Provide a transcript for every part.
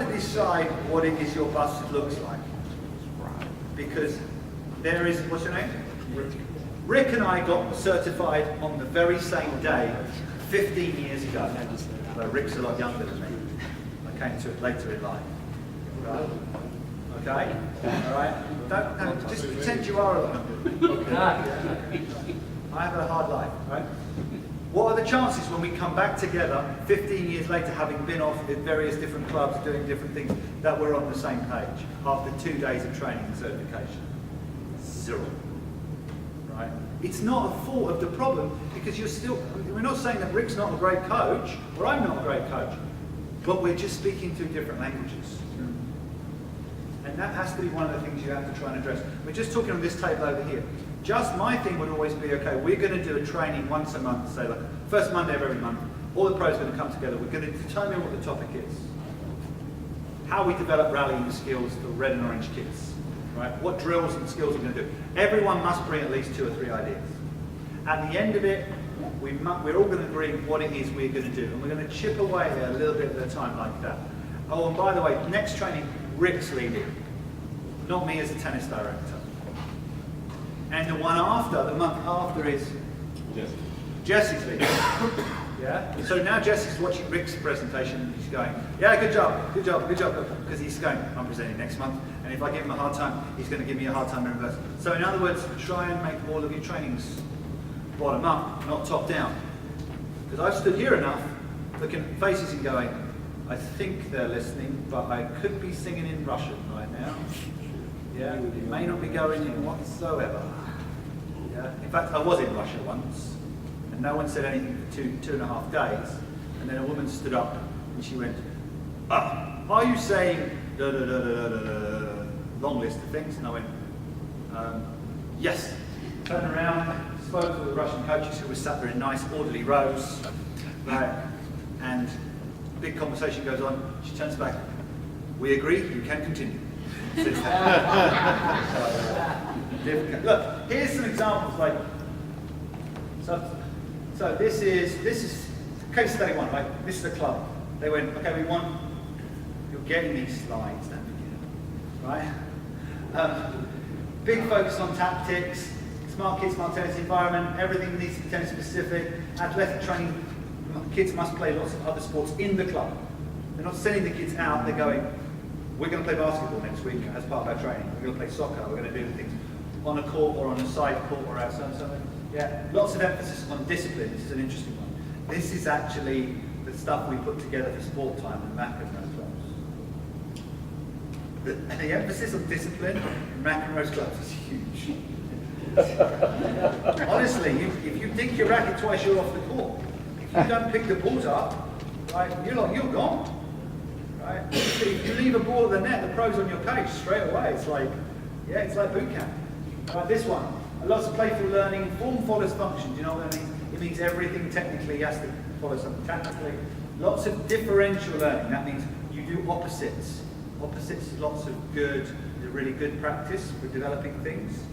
to decide what it is your bus looks like. Because there is, what's your name? Rick and I got certified on the very same day 15 years ago. Although Rick's a lot younger than me. I came to it later in life. Right? Okay? Alright? Don't, just pretend you are alone. Okay? I have a hard life, right? What are the chances when we come back together 15 years later, having been off in various different clubs, doing different things, that we're on the same page after 2 days of training and certification? 0. Right? It's not a fault of the problem, because you're still, we're not saying that Rick's not a great coach, or I'm not a great coach, but we're just speaking two different languages. And that has to be one of the things you have to try and address. We're just talking on this table over here. Just my thing would always be, okay, we're going to do a training once a month, say like first Monday of every month. All the pros are going to come together. We're going to determine what the topic is. How we develop rallying skills for red and orange kids. Right? What drills and skills we're going to do. Everyone must bring at least 2 or 3 ideas. At the end of it, we're all going to agree what it is we're going to do. And we're going to chip away a little bit at a time like that. Oh, and by the way, next training, Rick's leading. Not me as a tennis director. And the one after, the month after, is Jesse's leading. Yeah? So now Jesse's watching Rick's presentation and he's going, yeah, good job, good job, good job. Because he's going, I'm presenting next month. And if I give him a hard time, he's going to give me a hard time in reverse. So in other words, try and make all of your trainings bottom up, not top down. Because I've stood here enough, looking at faces and going, I think they're listening, but I could be singing in Russian right now. Yeah, it may not be going in whatsoever. Yeah, in fact, I was in Russia once, and no one said anything for two and a half days. And then a woman stood up and she went, are you saying da da da da da da, long list of things? And I went, yes. Turned around, spoke to the Russian coaches who were sat there in nice orderly rows, right? And big conversation goes on. She turns back. We agree. You can continue. Look, here's some examples. Like, so this is case study 1. Right? This is a club. They went, okay, you're getting these slides, don't forget, right? Big focus on tactics, smart kids, smart tennis environment. Everything needs to be tennis specific. Athletic training. Kids must play lots of other sports in the club. They're not sending the kids out. They're going, we're going to play basketball next week as part of our training. We're going to play soccer. We're going to do things on a court or on a side court or outside something. Yeah, lots of emphasis on discipline. This is an interesting one. This is actually the stuff we put together for sport time and McEnroe's clubs. The emphasis on discipline in McEnroe's clubs is huge. Honestly, if you dink your racket twice, you're off the court. If you don't pick the balls up, right, you're gone. Right? If you leave a ball at the net, the pro's on your case straight away. It's like, yeah, it's like boot camp. Right, this one, lots of playful learning. Form follows function. Do you know what that means? It means everything technically has to follow something tactically. Lots of differential learning. That means you do opposites. Opposites, lots of good, really good practice for developing things.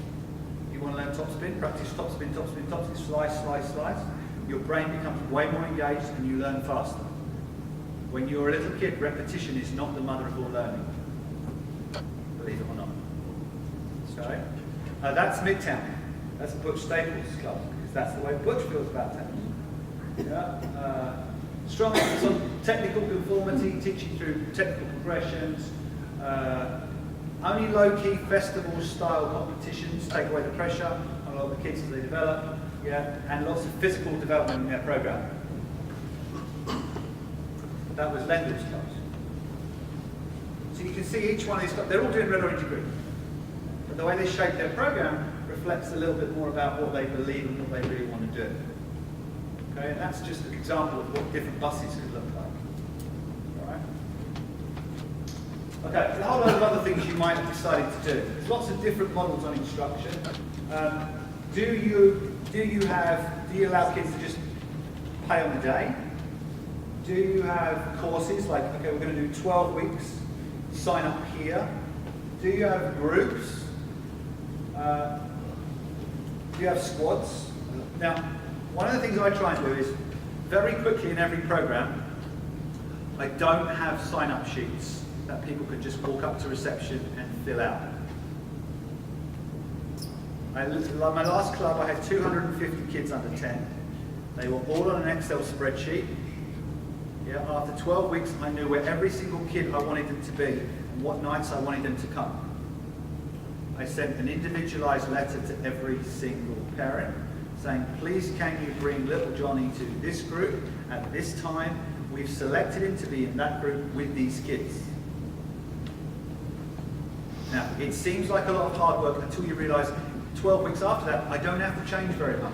You want to learn top spin, practice top spin, top spin, top spin, slice, slice, slice. Your brain becomes way more engaged and you learn faster. When you're a little kid, repetition is not the mother of all learning. Believe it or not. Sorry? That's Midtown. That's Butch Staples' club, because that's the way Butch feels about tennis. Yeah? Strong emphasis on technical conformity, teaching through technical progressions. Only low-key festival-style competitions take away the pressure on a lot of the kids as they develop. Yeah? And lots of physical development in their program. That was Lendl's clubs. So you can see each one of these clubs, they're all doing red, orange, green. But the way they shape their program reflects a little bit more about what they believe and what they really want to do. Okay, and that's just an example of what different buses could look like. All right? Okay, there's a whole lot of other things you might have decided to do. There's lots of different models on instruction. Do you allow kids to just play on the day? Do you have courses like, okay, we're going to do 12 weeks, sign up here? Do you have groups? Do you have squads? Now, one of the things I try and do is, very quickly in every program, I don't have sign-up sheets that people could just walk up to reception and fill out. My last club, I had 250 kids under 10. They were all on an Excel spreadsheet. Yeah, after 12 weeks, I knew where every single kid I wanted them to be and what nights I wanted them to come. I sent an individualized letter to every single parent saying, please can you bring little Johnny to this group at this time? We've selected him to be in that group with these kids. Now, it seems like a lot of hard work until you realize 12 weeks after that, I don't have to change very much.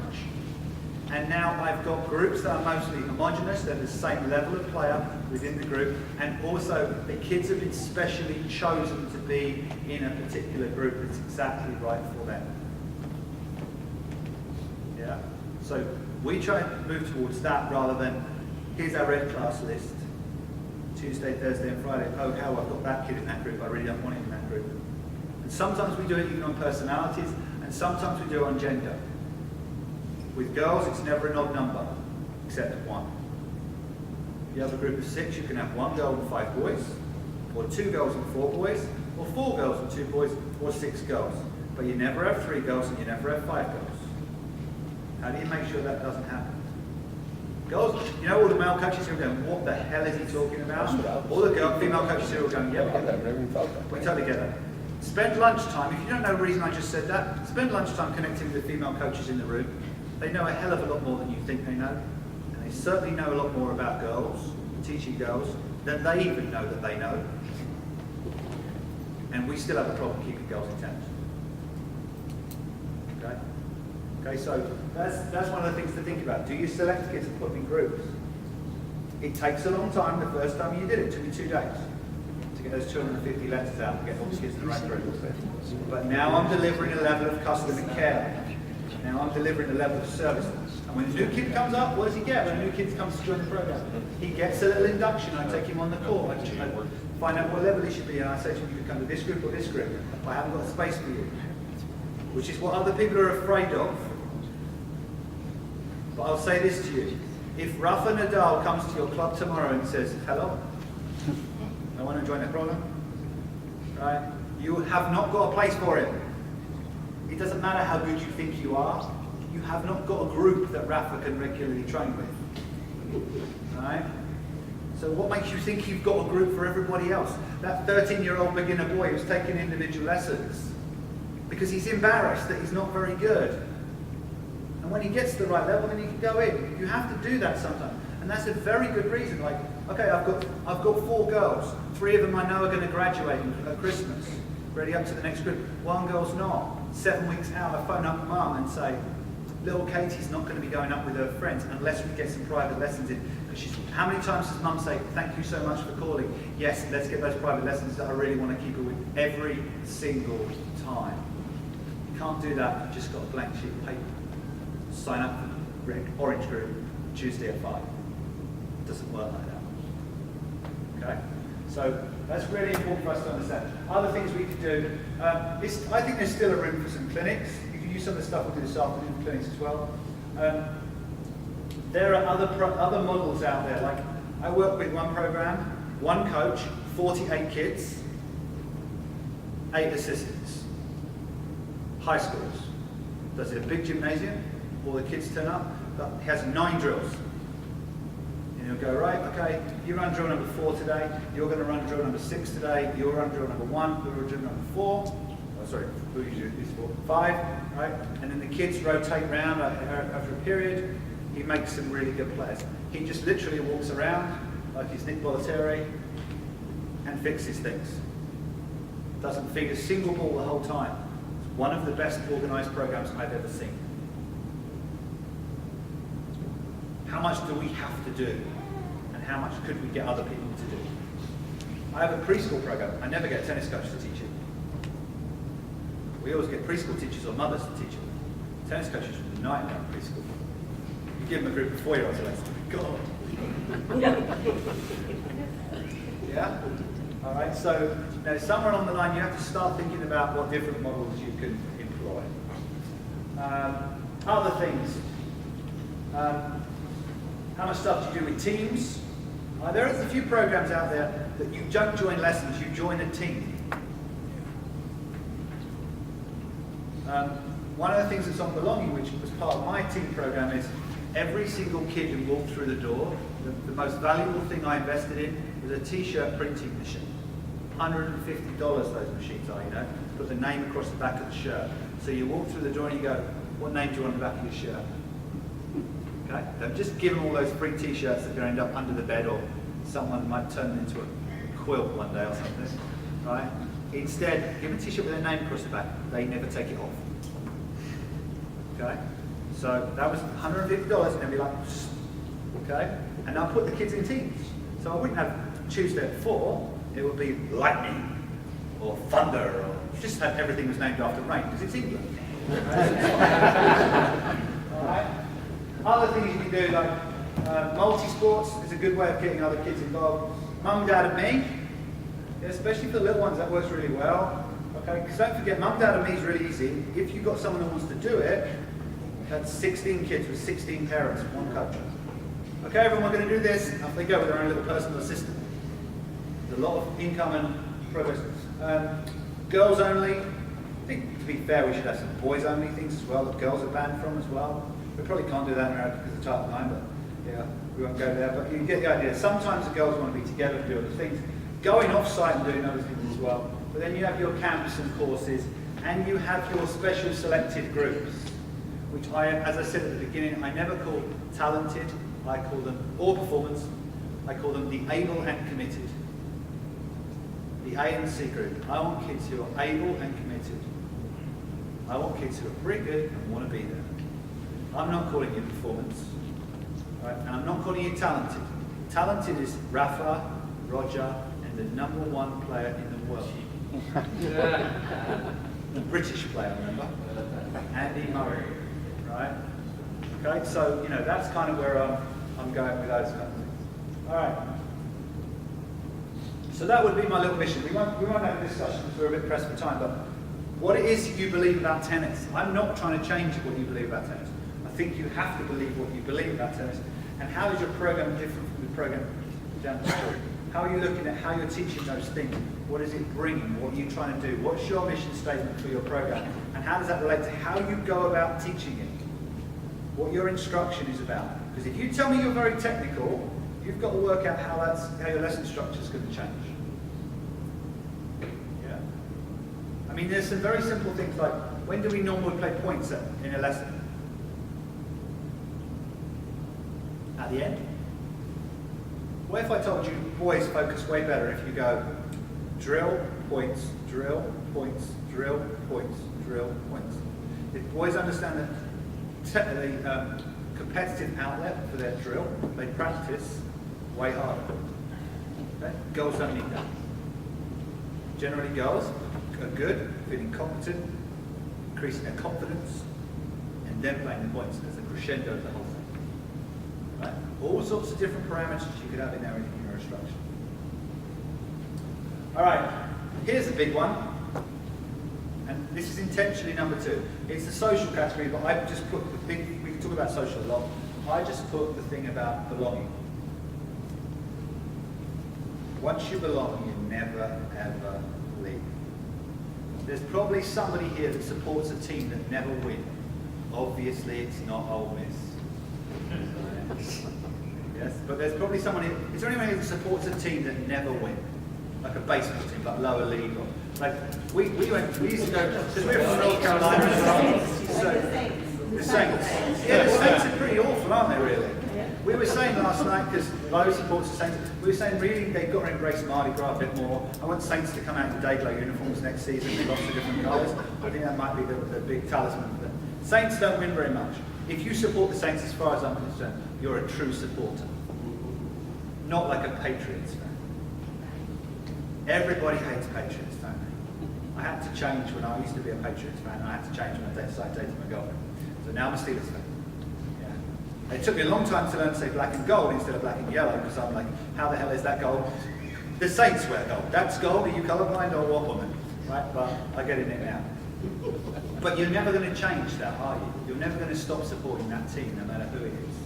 And now I've got groups that are mostly homogenous, they're the same level of player within the group, and also the kids have been specially chosen to be in a particular group that's exactly right for them. Yeah? So we try and move towards that rather than, here's our red class list, Tuesday, Thursday and Friday, oh hell, I've got that kid in that group, I really don't want him in that group. And sometimes we do it even on personalities, and sometimes we do it on gender. With girls, it's never an odd number, except one. If you have a group of 6, you can have 1 girl and 5 boys, or 2 girls and 4 boys, or 4 girls and 2 boys, or 6 girls. But you never have 3 girls and you never have 5 girls. How do you make sure that doesn't happen? Girls, you know all the male coaches who are going, what the hell is he talking about? All the female coaches who are going, yeah, we totally get that. Spend lunchtime, if you don't know the reason I just said that, spend lunchtime connecting with the female coaches in the room. They know a hell of a lot more than you think they know. And they certainly know a lot more about girls, teaching girls, than they even know that they know. And we still have a problem keeping girls in tent. Okay? Okay, so that's one of the things to think about. Do you select kids and put them in groups? It takes a long time. The first time you did it, it took me 2 days to get those 250 letters out and get all the kids in the right groups. But now I'm delivering a level of customer care. Now I'm delivering a level of service. And when a new kid comes up, what does he get? When a new kid comes to join the program, he gets a little induction. I take him on the call. I find out what level he should be, and I say to him, you can come to this group or this group. I haven't got space for you. Which is what other people are afraid of. But I'll say this to you. If Rafa Nadal comes to your club tomorrow and says, hello, I want to join the program, right? You have not got a place for him. It doesn't matter how good you think you are, you have not got a group that Rafa can regularly train with. Right? So what makes you think you've got a group for everybody else? That 13-year-old beginner boy who's taking individual lessons because he's embarrassed that he's not very good. And when he gets to the right level, then he can go in. You have to do that sometimes. And that's a very good reason. Like, okay, I've got 4 girls. 3 of them I know are going to graduate at Christmas. Ready up to the next group. 1 girl's not. 7 weeks out, I phone up mum and say, little Katie's not going to be going up with her friends unless we get some private lessons in. How many times does mum say, thank you so much for calling? Yes, let's get those private lessons that I really want to keep her with every single time. You can't do that, you've just got a blank sheet of paper. Sign up for the orange group Tuesday at 5. It doesn't work like that. Okay? So that's really important for us to understand. Other things we could do, I think there's still a room for some clinics. You can use some of the stuff we'll do this afternoon for clinics as well. There are other models out there. Like I work with one program, 1 coach, 48 kids, 8 assistants. High schools. Does it a big gymnasium? All the kids turn up. He has 9 drills. And he'll go, right, okay, you run drill number 4 today, you're going to run drill number 6 today, you'll run drill number 1, you'll run drill number 4, oh sorry, who usually is 4, 5, right? And then the kids rotate round after a period. He makes some really good players. He just literally walks around like he's Nick Bollettieri and fixes things. Doesn't feed a single ball the whole time. It's one of the best organised programs I've ever seen. How much do we have to do? And how much could we get other people to do? I have a preschool program. I never get a tennis coach to teach it. We always get preschool teachers or mothers to teach it. Tennis coaches are a nightmare in preschool. You give them a group of 4-year-olds, they're like, God. Yeah? All right, so now somewhere along the line you have to start thinking about what different models you can employ. Other things. How much stuff do you do with teams? There is a few programs out there that you don't join lessons, you join a team. One of the things that's on Belonging, which was part of my team program, is every single kid who walked through the door, the most valuable thing I invested in was a t-shirt printing machine. $150 those machines are, you know. Put the name across the back of the shirt. So you walk through the door and you go, what name do you want on the back of your shirt? Okay? Don't just give them all those free t-shirts that are going to end up under the bed, or someone might turn them into a quilt one day or something. Right? Instead, give them a t-shirt with their name across the back. They never take it off. Okay? So that was $150, and they'd be like, okay? And I'll put the kids in teams. So I wouldn't have Tuesday at 4, it would be lightning, or thunder, or just have everything was named after rain, because it's England. Alright? Other things you can do, like multi-sports is a good way of getting other kids involved. Mum, Dad and me, yeah, especially for the little ones, that works really well. Okay, because don't forget, Mum, Dad and me is really easy. If you've got someone who wants to do it, that's 16 kids with 16 parents in one country. Okay, everyone, we're going to do this. Off they go with their own little personal assistant. There's a lot of income and progress. Girls only. I think, to be fair, we should have some boys only things as well that girls are banned from as well. We probably can't do that in America because of Title IX, but yeah, we won't go there. But you get the idea. Sometimes the girls want to be together and do other things. Going off-site and doing other things as well. But then you have your camps and courses, and you have your special selected groups, which I, as I said at the beginning, I never call talented. I call them, or performance, I call them the able and committed. The A and C group. I want kids who are able and committed. I want kids who are pretty good and want to be there. I'm not calling you performance, right? And I'm not calling you talented. Talented is Rafa, Roger, and the #1 player in the world. The British player, remember? Andy Murray, right? Okay, so, you know, that's kind of where I'm going with those kind of things. All right. So that would be my little mission. We won't have a discussion because we're a bit pressed for time, but what it is you believe about tennis. I'm not trying to change what you believe about tennis. I think you have to believe what you believe about tennis. And how is your program different from the program down the street? How are you looking at how you're teaching those things? What is it bringing? What are you trying to do? What's your mission statement for your program? And how does that relate to how you go about teaching it? What your instruction is about. Because if you tell me you're very technical, you've got to work out how your lesson structure is going to change. Yeah. I mean, there's some very simple things like, when do we normally play points in a lesson? At the end? What if I told you boys focus way better if you go drill, points, drill, points, drill, points, drill, points? If boys understand that the competitive outlet for their drill, they practice way harder. Okay? Girls don't need that. Generally girls are good, feeling competent, increasing their confidence, and then playing the points as a crescendo of the whole thing. Right? All sorts of different parameters you could have in there in your instruction. Alright, here's a big one. And this is intentionally #2. It's the social category, but I've just put the thing, we can talk about social a lot. I just put the thing about belonging. Once you belong, you never, ever leave. There's probably somebody here that supports a team that never win. Obviously, it's not Ole Miss. Yes, but there's probably someone here. Is there anyone here that supports a team that never win? Like a baseball team, like lower league, or like we used to go because we're from North Carolina as well. So the Saints. Yeah, the Saints are pretty awful, aren't they? Really. We were saying last night, because Bo supports the Saints, we were saying really they've got to embrace Mardi Gras a bit more. I want Saints to come out in Dayglow uniforms next season with lots of different colours. I think that might be the big talisman for them. Saints don't win very much. If you support the Saints, as far as I'm concerned, you're a true supporter. Not like a Patriots fan. Everybody hates Patriots, don't they? I had to change when I used to be a Patriots fan, and I had to change when I started dating my girlfriend. So now I'm a Steelers fan. It took me a long time to learn to say black and gold instead of black and yellow, because I'm like, how the hell is that gold? The Saints wear gold. That's gold. Are you colourblind or what, woman? Right? But I get it now. But you're never going to change that, are you? You're never going to stop supporting that team, no matter who it is.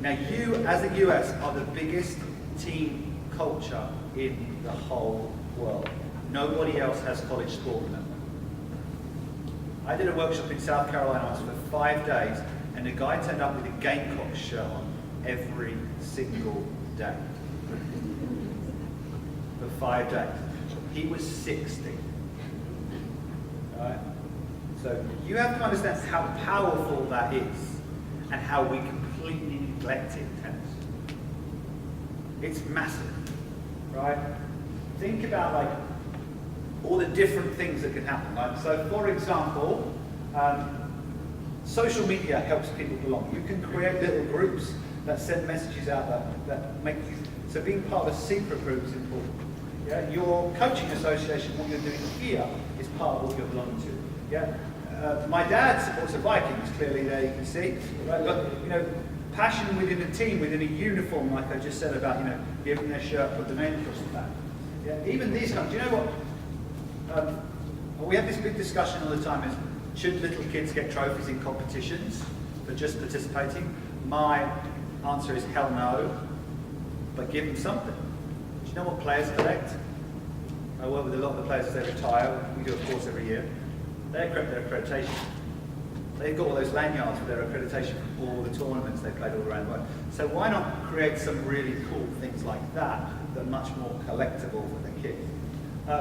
Now, you, as the US, are the biggest team culture in the whole world. Nobody else has college sport in them. I did a workshop in South Carolina once for 5 days, and the guy turned up with a Gamecocks shirt on every single day. For 5 days. He was 60. Right? So you have to understand how powerful that is and how we completely neglect it. It's massive, right? Think about like all the different things that can happen. Right? So for example, social media helps people belong. You can create little groups that send messages out that make you, so being part of a secret group is important. Yeah? Your coaching association, what you're doing here, is part of what you're belonging to. Yeah? My dad supports the Vikings, clearly there you can see. Right? But you know, passion within a team, within a uniform, like I just said about, you know, giving their shirt, put the name across the back. Yeah? Even these kinds, do you know what? We have this big discussion all the time is, should little kids get trophies in competitions for just participating? My answer is hell no, but give them something. Do you know what players collect? I work with a lot of the players as they retire. We do a course every year. They collect their accreditation. They've got all those lanyards with their accreditation from all the tournaments they played all around the world. So why not create some really cool things like that that are much more collectible for the kids? Do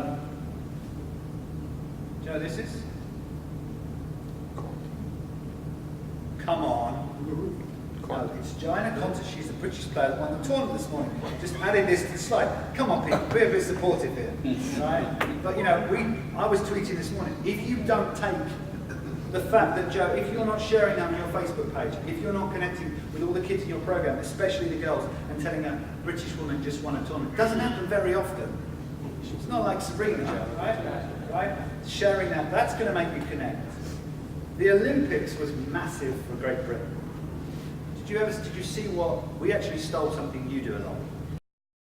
you know what this is? Come on. No, it's Joanna Conter. She's a British player that won the tournament this morning. Just added this to the slide. Come on, people, be a bit supportive here, right? But you know, I was tweeting this morning. If you don't take the fact that Joe, if you're not sharing that on your Facebook page, if you're not connecting with all the kids in your program, especially the girls, and telling a British woman just won a tournament, it doesn't happen very often. It's not like Sabrina, right? Sharing that's going to make you connect. The Olympics was massive for Great Britain. Did you see what, we actually stole something you do a lot.